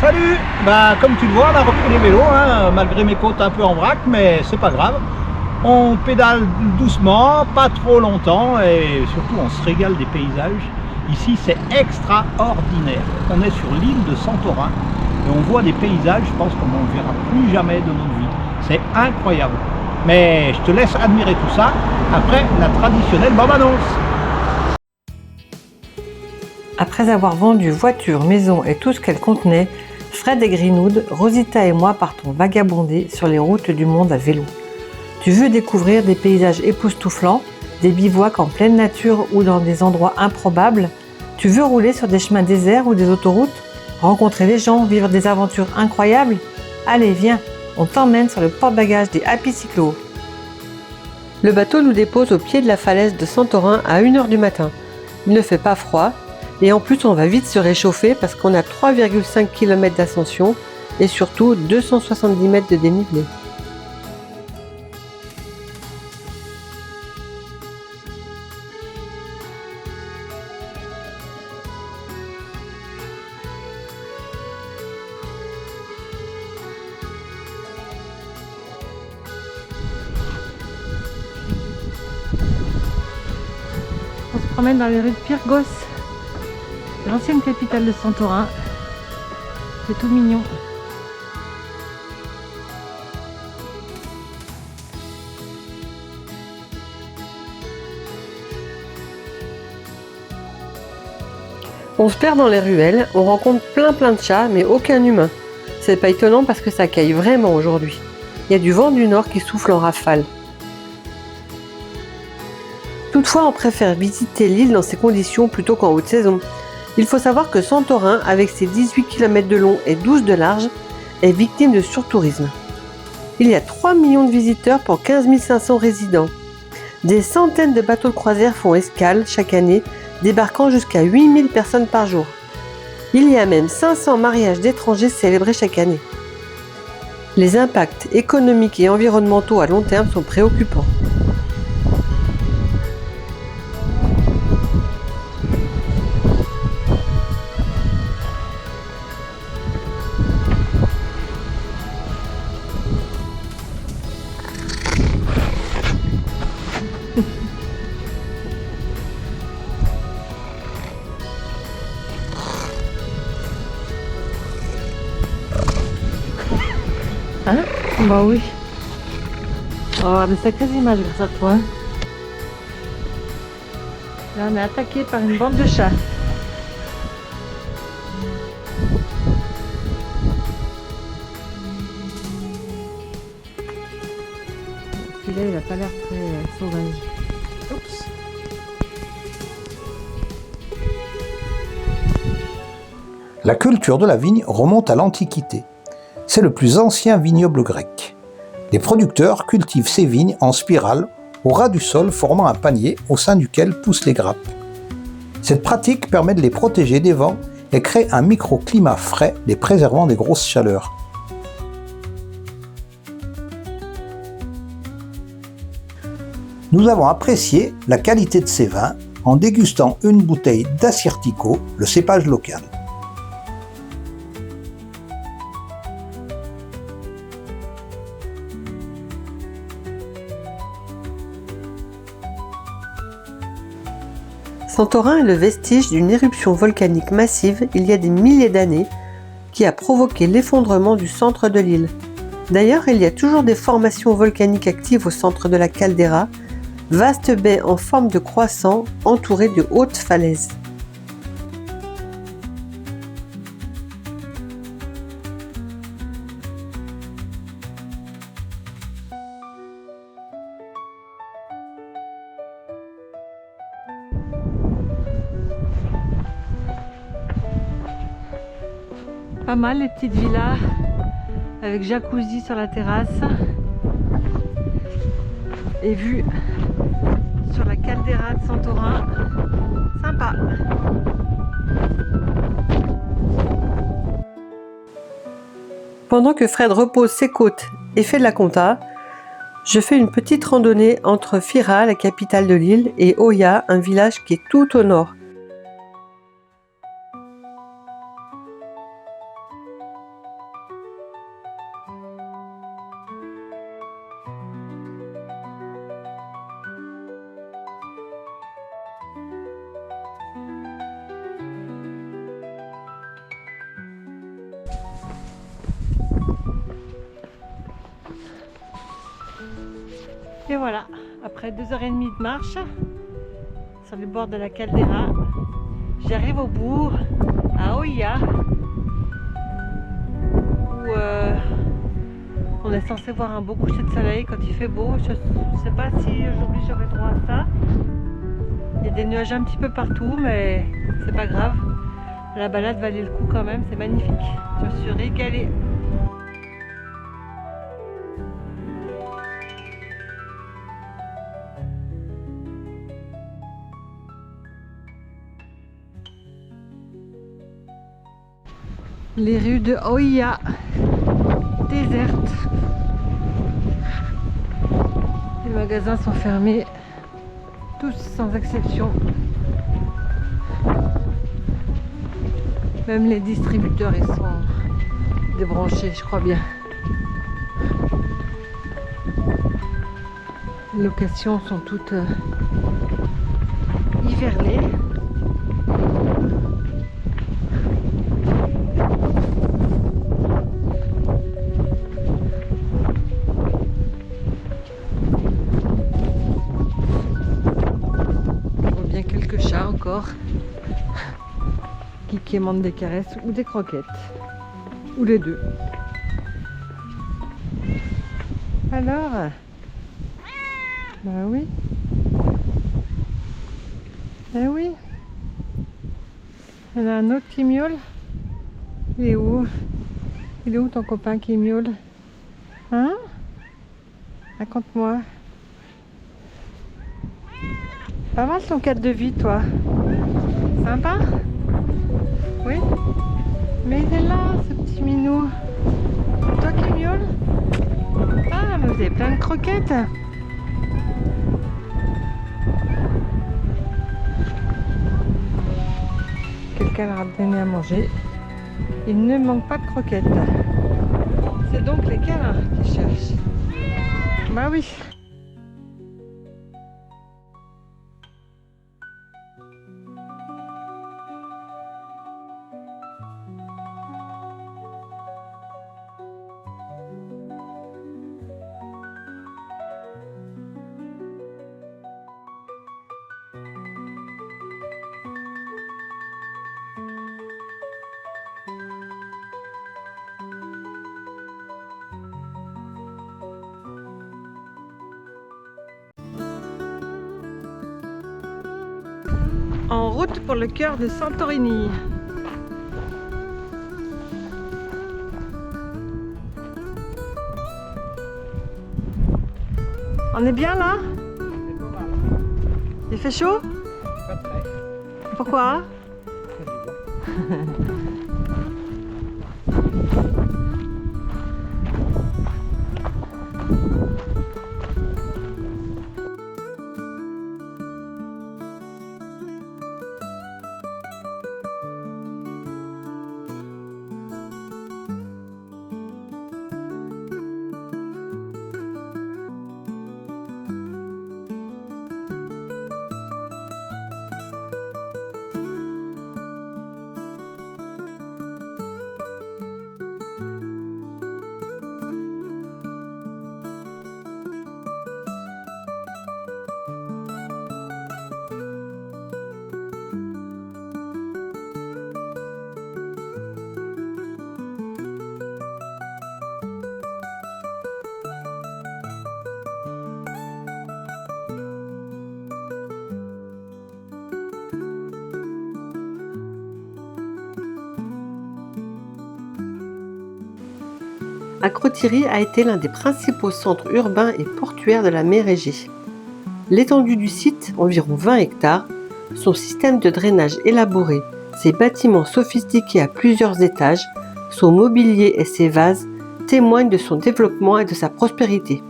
Salut! Bah, comme tu le vois, on a repris les vélos, hein, malgré mes côtes un peu en vrac, mais c'est pas grave. On pédale doucement, pas trop longtemps, et surtout on se régale des paysages. Ici, c'est extraordinaire. On est sur l'île de Santorin, et on voit des paysages, je pense qu'on ne verra plus jamais de notre vie. C'est incroyable. Mais je te laisse admirer tout ça, après la traditionnelle bande-annonce. Après avoir vendu voiture, maison et tout ce qu'elle contenait, Fred et Greenwood, Rosita et moi partons vagabonder sur les routes du monde à vélo. Tu veux découvrir des paysages époustouflants, des bivouacs en pleine nature ou dans des endroits improbables? Tu veux rouler sur des chemins déserts ou des autoroutes? Rencontrer des gens, vivre des aventures incroyables? Allez, viens, on t'emmène sur le porte-bagages des Happy Cyclo. Le bateau nous dépose au pied de la falaise de Santorin à 1h du matin. Il ne fait pas froid. Et en plus, on va vite se réchauffer parce qu'on a 3,5 km d'ascension et surtout 270 mètres de dénivelé. On se promène dans les rues de Pyrgos, l'ancienne capitale de Santorin. C'est tout mignon. On se perd dans les ruelles, on rencontre plein de chats, mais aucun humain. C'est pas étonnant parce que ça caille vraiment aujourd'hui. Il y a du vent du nord qui souffle en rafale. Toutefois, on préfère visiter l'île dans ces conditions plutôt qu'en haute saison. Il faut savoir que Santorin, avec ses 18 km de long et 12 de large, est victime de surtourisme. Il y a 3 millions de visiteurs pour 15 500 résidents. Des centaines de bateaux de croisière font escale chaque année, débarquant jusqu'à 8000 personnes par jour. Il y a même 500 mariages d'étrangers célébrés chaque année. Les impacts économiques et environnementaux à long terme sont préoccupants. Hein? Bah oui. On va avoir de sacrées images grâce à toi. Là, on est attaqué par une bande de chats. Celui-là, il a pas l'air très sauvage. Oups. La culture de la vigne remonte à l'Antiquité. C'est le plus ancien vignoble grec. Les producteurs cultivent ces vignes en spirale au ras du sol, formant un panier au sein duquel poussent les grappes. Cette pratique permet de les protéger des vents et crée un microclimat frais, les préservant des grosses chaleurs. Nous avons apprécié la qualité de ces vins en dégustant une bouteille d'Assyrtiko, le cépage local. Santorin est le vestige d'une éruption volcanique massive il y a des milliers d'années qui a provoqué l'effondrement du centre de l'île. D'ailleurs, il y a toujours des formations volcaniques actives au centre de la caldeira, vaste baie en forme de croissant entourée de hautes falaises. Pas mal les petites villas avec jacuzzi sur la terrasse et vue sur la caldeira de Santorin. Sympa. Pendant que Fred repose ses côtes et fait de la compta, je fais une petite randonnée entre Fira, la capitale de l'île, et Oya, un village qui est tout au nord. Et voilà, après 2h30 de marche sur le bord de la caldeira, j'arrive au bout, à Oia, où on est censé voir un beau coucher de soleil quand il fait beau. Je ne sais pas si aujourd'hui j'aurai droit à ça. Il y a des nuages un petit peu partout, mais c'est pas grave. La balade valait le coup quand même, c'est magnifique. Je me suis régalée. Les rues de Oia, désertes. Les magasins sont fermés, tous sans exception. Même les distributeurs, ils sont débranchés, je crois bien. Les locations sont toutes hivernées. On voit bien quelques chats encore qui demandent des caresses ou des croquettes, ou les deux. Alors, bah oui, eh oui, il y en a un autre qui miaule. Il est où? Il est où ton copain qui miaule? Hein? Raconte-moi. Pas mal ton cadre de vie, toi. Sympa? Oui? Mais il est là, ce petit minou. Toi qui miaules? Ah, mais vous avez plein de croquettes. Quelqu'un leur a donné à manger. Il ne manque pas de croquettes. C'est donc les câlins qu'ils cherchent. Bah oui. En route pour le cœur de Santorini. On est bien là? C'est pas mal. Il fait chaud? Pas très. Pourquoi? Akrotiri a été l'un des principaux centres urbains et portuaires de la mer Égée. L'étendue du site, environ 20 hectares, son système de drainage élaboré, ses bâtiments sophistiqués à plusieurs étages, son mobilier et ses vases témoignent de son développement et de sa prospérité.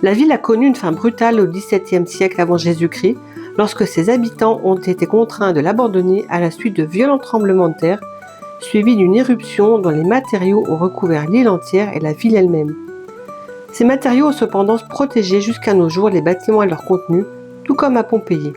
La ville a connu une fin brutale au XVIIe siècle avant Jésus-Christ, lorsque ses habitants ont été contraints de l'abandonner à la suite de violents tremblements de terre, suivis d'une éruption dont les matériaux ont recouvert l'île entière et la ville elle-même. Ces matériaux ont cependant protégé jusqu'à nos jours les bâtiments et leur contenu, tout comme à Pompéi.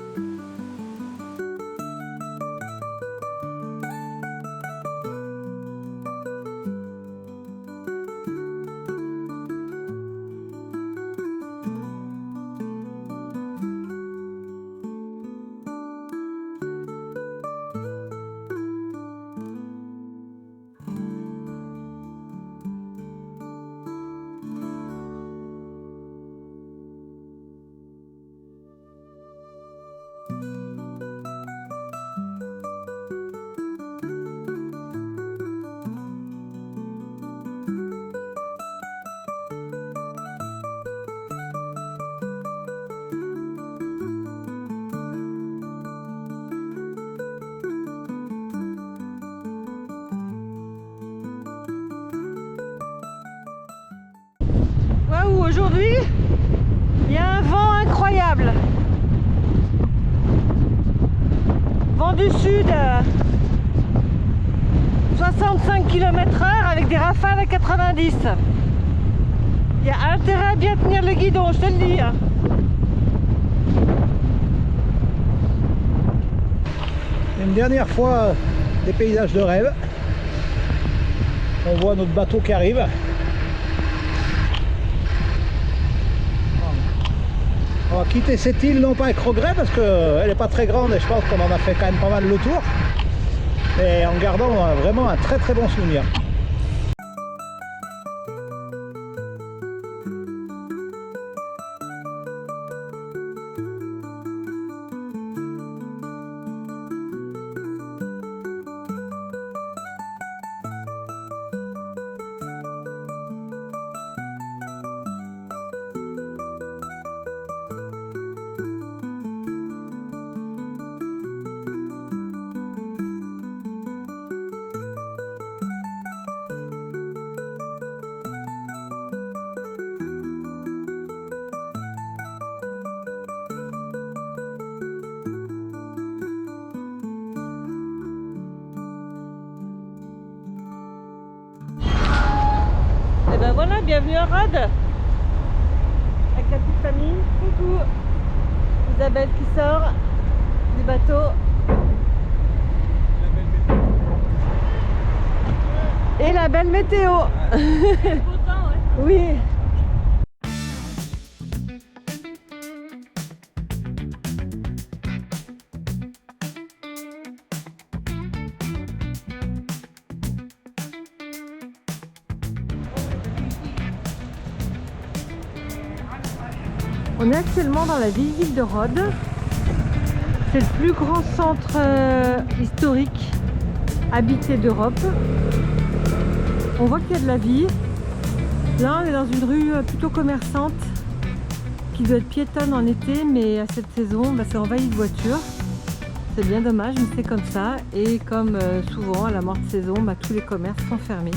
aujourd'hui, il y a un vent incroyable. Vent du sud, 65 km/h avec des rafales à 90. Il y a intérêt à bien tenir le guidon, je te le dis. Une dernière fois, des paysages de rêve. On voit notre bateau qui arrive. On va quitter cette île, non pas avec regret, parce qu'elle n'est pas très grande et je pense qu'on en a fait quand même pas mal le tour. Et en gardant vraiment un très très bon souvenir. Et ben voilà, bienvenue à Rhodes avec la petite famille. Coucou, Isabelle qui sort du bateau. Et la belle météo. Oui. On est actuellement dans la vieille ville de Rhodes. C'est le plus grand centre historique habité d'Europe. On voit qu'il y a de la vie. Là, on est dans une rue plutôt commerçante qui doit être piétonne en été, mais à cette saison, c'est envahi de voitures. C'est bien dommage, mais c'est comme ça. Et comme souvent à la morte saison, tous les commerces sont fermés.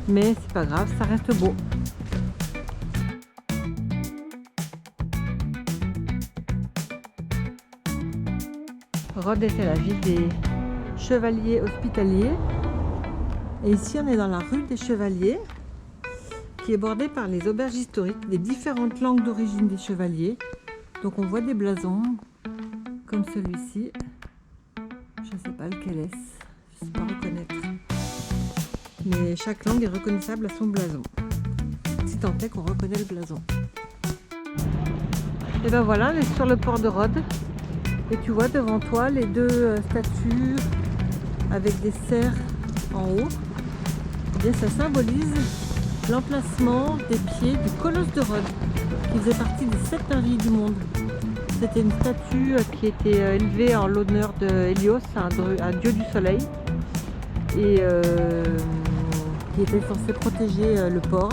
Mais c'est pas grave, ça reste beau. Rhodes était la ville des chevaliers hospitaliers. Et ici, on est dans la rue des Chevaliers, qui est bordée par les auberges historiques des différentes langues d'origine des chevaliers. Donc on voit des blasons, comme celui-ci. Je ne sais pas lequel est-ce, je ne sais pas reconnaître. Mais chaque langue est reconnaissable à son blason. Si tant est qu'on reconnaît le blason. Et ben voilà, on est sur le port de Rhodes. Et tu vois devant toi les deux statues avec des cerfs en haut. Et bien, ça symbolise l'emplacement des pieds du colosse de Rhodes, qui faisait partie des 7 merveilles du monde. C'était une statue qui était élevée en l'honneur de Hélios, un dieu du soleil, et qui était censé protéger le port.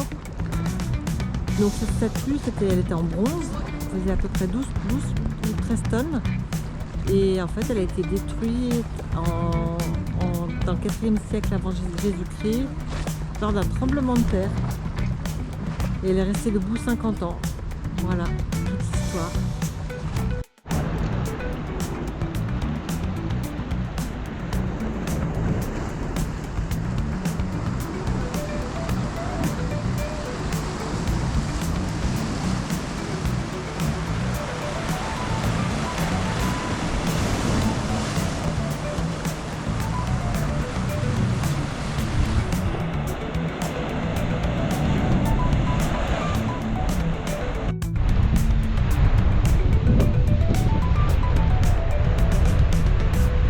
Donc cette statue, elle était en bronze, elle faisait à peu près 12 ou 13 tonnes. Et en fait, elle a été détruite dans le 4e siècle avant Jésus-Christ lors d'un tremblement de terre. Et elle est restée debout 50 ans. Voilà, toute l'histoire.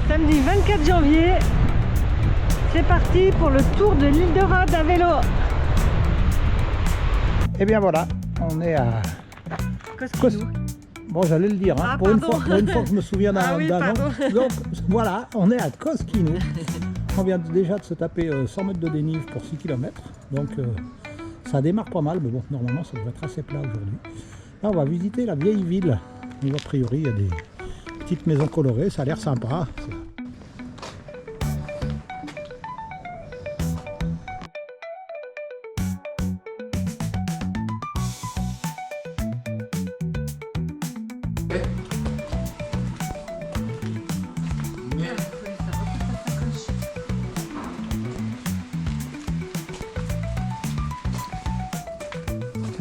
Samedi 24 janvier, c'est parti pour le tour de l'île de Rhodes à vélo. Et bien voilà, on est à... Bon, j'allais le dire, hein, pour une fois que je me souviens d'un nom. Donc voilà, on est à Koskinou. On vient déjà de se taper 100 mètres de dénive pour 6 km. Donc ça démarre pas mal, mais bon, normalement ça devrait être assez plat aujourd'hui. Là, on va visiter la vieille ville. où a priori il y a des petites maisons colorées, ça a l'air sympa.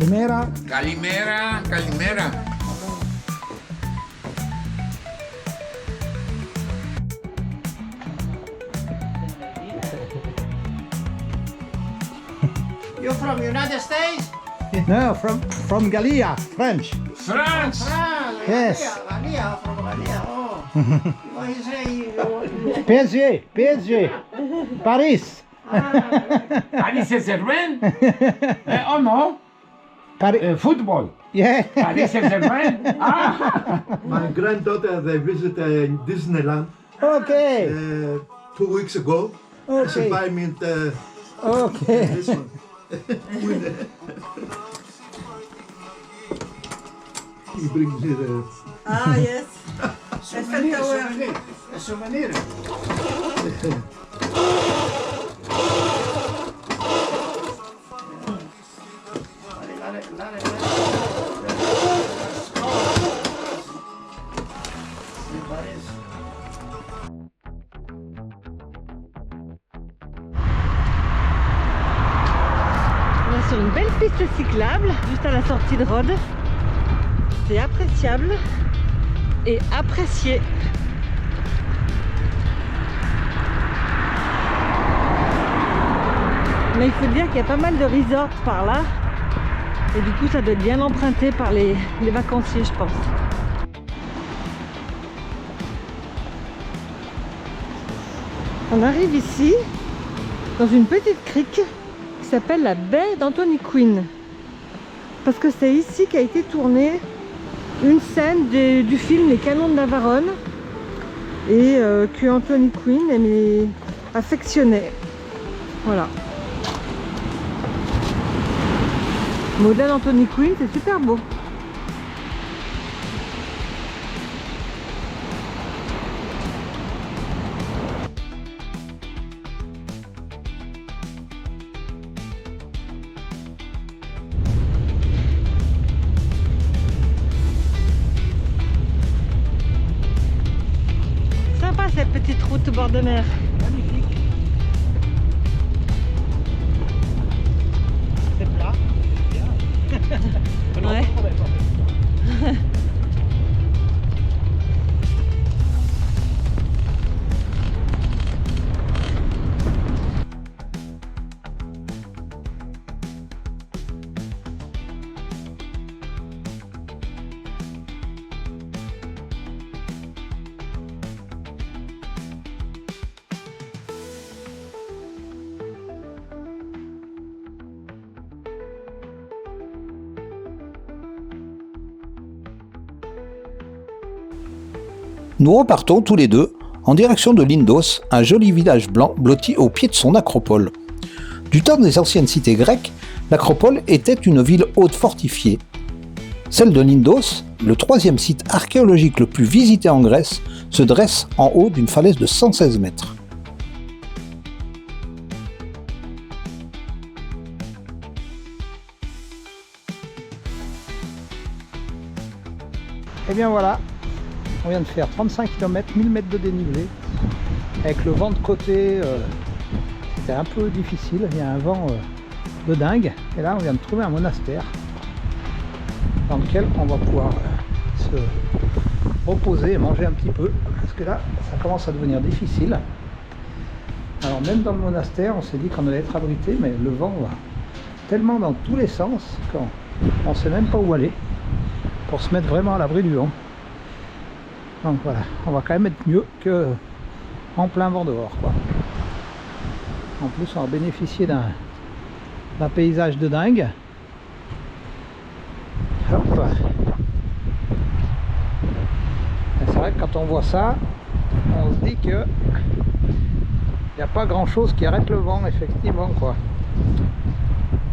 Kalimera. Kalimera, Kalimera. You're from United States? No, from Galia, French. France. Yes. Galia, from Galia. Oh. What you say? PSG, PSG. Paris. Paris Saint-Germain. Oh non. Paris. Football. Yeah. Paris Saint-Germain. Ah. My granddaughter, they visited Disneyland Okay. 2 weeks ago. She Okay. buy me the, Okay. this one. He brings it. Ah, yes. Souvenir, souvenir. Un souvenir. On est sur une belle piste cyclable, juste à la sortie de Rhodes. C'est appréciable et apprécié. Mais il faut dire qu'il y a pas mal de resorts par là. Et du coup, ça doit être bien emprunté par les vacanciers, je pense. On arrive ici, dans une petite crique qui s'appelle la baie d'Anthony Quinn. Parce que c'est ici qu'a été tournée une scène du film Les Canons de Navarone et que Anthony Quinn affectionnait. Voilà. Mais au-delà d'Anthony Quinn, c'est super beau. Sympa cette petite route au bord de mer. Magnifique. C'est plat. Bien. Ouais. Nous repartons tous les deux en direction de Lindos, un joli village blanc blotti au pied de son acropole. Du temps des anciennes cités grecques, l'acropole était une ville haute fortifiée. Celle de Lindos, le troisième site archéologique le plus visité en Grèce, se dresse en haut d'une falaise de 116 mètres. Et bien voilà, on vient de faire 35 km, 1000 mètres de dénivelé. Avec le vent de côté, c'était un peu difficile, il y a un vent de dingue. Et là, on vient de trouver un monastère dans lequel on va pouvoir se reposer et manger un petit peu. Parce que là, ça commence à devenir difficile. Alors même dans le monastère, on s'est dit qu'on allait être abrité, mais le vent va tellement dans tous les sens qu'on ne sait même pas où aller pour se mettre vraiment à l'abri du vent. Donc voilà, on va quand même être mieux que en plein vent dehors, quoi. En plus, on va bénéficier d'un paysage de dingue. Hop. C'est vrai que quand on voit ça, on se dit que il n'y a pas grand chose qui arrête le vent, effectivement, quoi.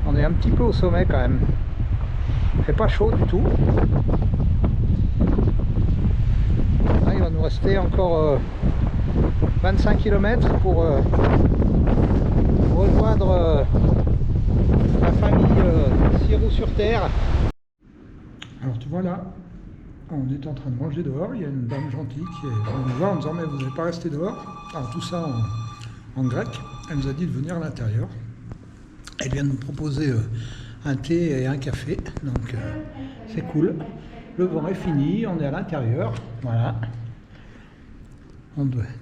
On est un petit peu au sommet quand même. Il fait pas chaud du tout. Là, il va nous rester encore 25 km pour rejoindre la famille Sirou sur Terre. Alors tu vois là, on est en train de manger dehors, il y a une dame gentille qui est venue nous voir en disant mais vous n'allez pas rester dehors. Alors tout ça en grec, elle nous a dit de venir à l'intérieur. Elle vient de nous proposer un thé et un café. Donc c'est cool. Le vent est fini, on est à l'intérieur. Voilà.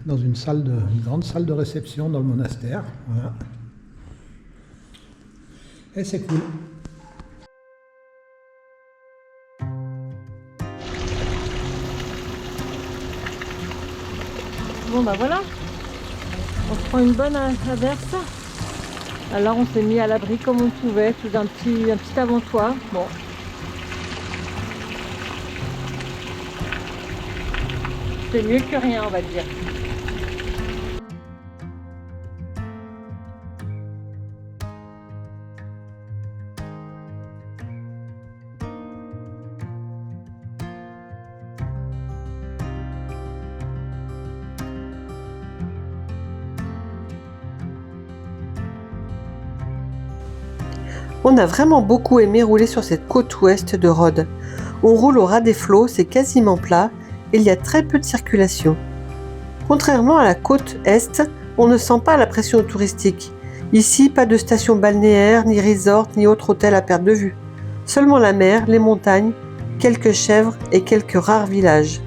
Dans une grande salle de réception dans le monastère. Voilà. Et c'est cool. Bon bah voilà, on se prend une bonne traverse. Alors on s'est mis à l'abri comme on pouvait, sous un petit avant-toit. Bon. C'est mieux que rien, on va dire. On a vraiment beaucoup aimé rouler sur cette côte ouest de Rhodes. On roule au ras des flots, c'est quasiment plat et il y a très peu de circulation. Contrairement à la côte est, on ne sent pas la pression touristique. Ici, pas de station balnéaire, ni resort, ni autre hôtel à perte de vue. Seulement la mer, les montagnes, quelques chèvres et quelques rares villages.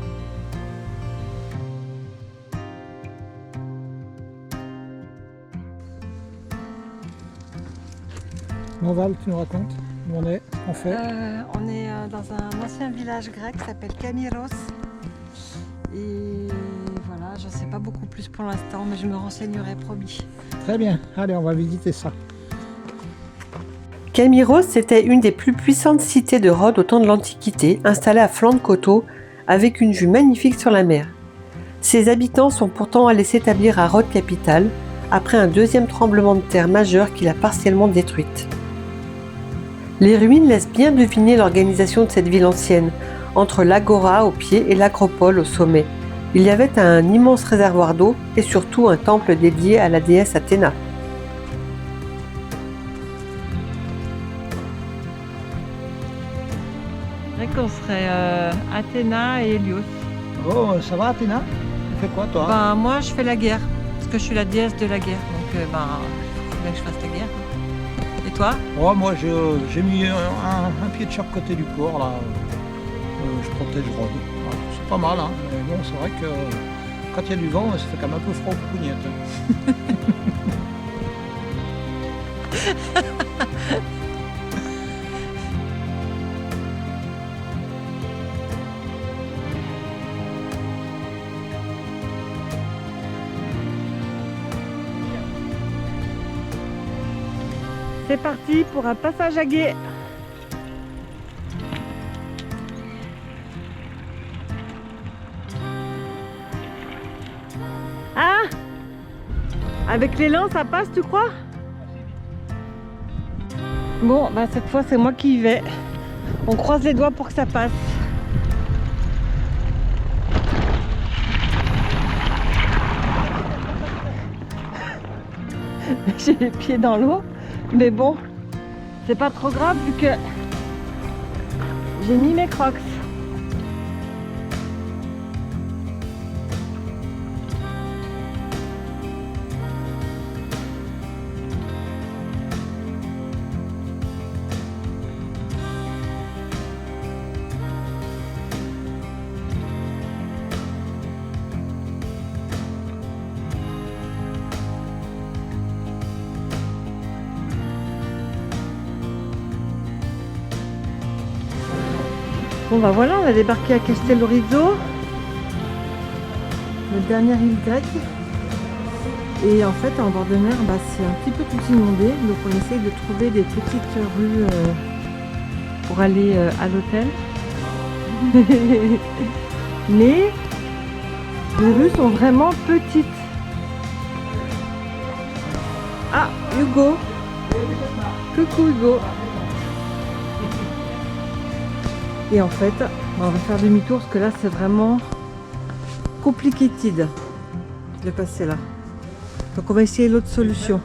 Bon Val, tu nous racontes où on est, ce qu'on fait? On est dans un ancien village grec qui s'appelle Kamiros. Et voilà, je ne sais pas beaucoup plus pour l'instant, mais je me renseignerai, promis. Très bien, allez, on va visiter ça. Kamiros, c'était une des plus puissantes cités de Rhodes au temps de l'Antiquité, installée à flanc de coteau, avec une vue magnifique sur la mer. Ses habitants sont pourtant allés s'établir à Rhodes capitale, après un deuxième tremblement de terre majeur qui l'a partiellement détruite. Les ruines laissent bien deviner l'organisation de cette ville ancienne, entre l'agora au pied et l'acropole au sommet. Il y avait un immense réservoir d'eau et surtout un temple dédié à la déesse Athéna. Je dirais qu'on serait Athéna et Hélios. Oh, ça va Athéna? Tu fais quoi toi? Ben, moi je fais la guerre, parce que je suis la déesse de la guerre, donc il faut bien que je fasse la guerre. Et toi? Oh, moi j'ai mis un pied de chaque côté du corps là. Je protège Rhodes. Voilà, c'est pas mal, hein. Mais bon, c'est vrai que quand il y a du vent, ça fait quand même un peu froid aux pougnettes. C'est parti pour un passage à gué. Ah! Avec l'élan, ça passe, tu crois? Bon, bah cette fois, c'est moi qui y vais. On croise les doigts pour que ça passe. J'ai les pieds dans l'eau. Mais bon, c'est pas trop grave vu que j'ai mis mes crocs. Bon bah voilà, on a débarqué à Castellorizo, la dernière île grecque. Et en fait, en bord de mer, bah, c'est un petit peu tout inondé. Donc on essaye de trouver des petites rues pour aller à l'hôtel. Mais les rues sont vraiment petites. Ah, Hugo! Coucou Hugo! Et en fait, on va faire demi-tour parce que là c'est vraiment complicated de passer là. Donc on va essayer l'autre solution.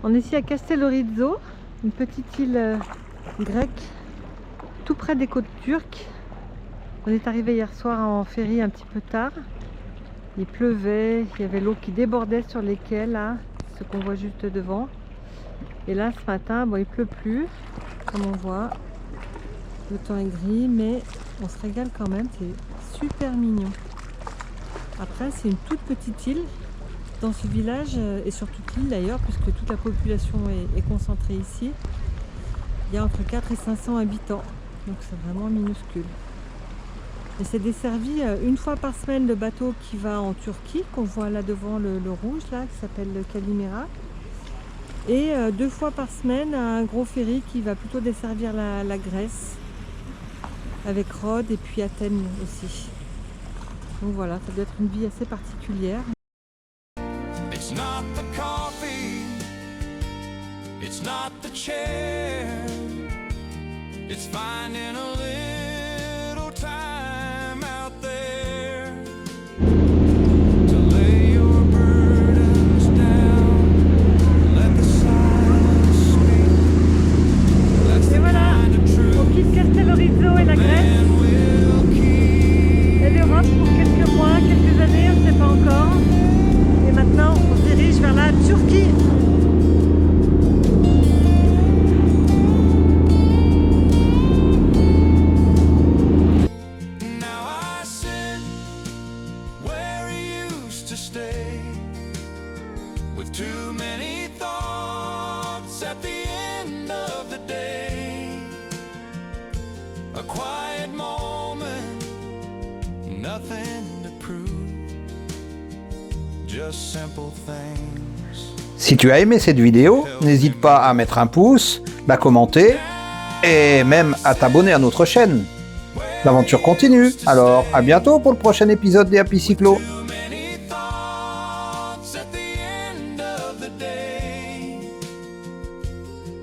On est ici à Castellorizzo, une petite île grecque, tout près des côtes turques. On est arrivé hier soir en ferry un petit peu tard. Il pleuvait, il y avait l'eau qui débordait sur les quais là, ce qu'on voit juste devant. Et là ce matin, bon, il pleut plus, comme on voit. Le temps est gris, mais on se régale quand même, c'est super mignon. Après, c'est une toute petite île dans ce village, et sur toute l'île d'ailleurs, puisque toute la population est concentrée ici. Il y a entre 4 et 500 habitants, donc c'est vraiment minuscule. Et c'est desservi une fois par semaine le bateau qui va en Turquie, qu'on voit là devant le rouge, là, qui s'appelle le Kalimera. Et 2 fois par semaine un gros ferry qui va plutôt desservir la Grèce, avec Rhodes et puis Athènes aussi. Donc voilà, ça doit être une vie assez particulière. It's not the coffee, it's not the chair, it's finding a little time out there to lay your burdens down, let the silence speak. That's Et the voilà, kind of truth on quitte Castellorizzo et la Grèce. man will keep. Et l'Europe pour quelques mois, quelques années, on ne sait pas encore. Et maintenant, on se dirige vers la Turquie. Now I sit where he used to stay, with too many thoughts at the end of the day. A quiet moment, nothing to prove, just simple things. Si tu as aimé cette vidéo, n'hésite pas à mettre un pouce, la commenter et même à t'abonner à notre chaîne. L'aventure continue, alors à bientôt pour le prochain épisode des Happy Cyclo. Too many thoughts at the end of the day.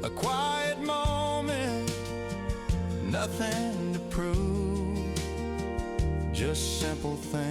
A quiet moment, nothing to prove, just simple things.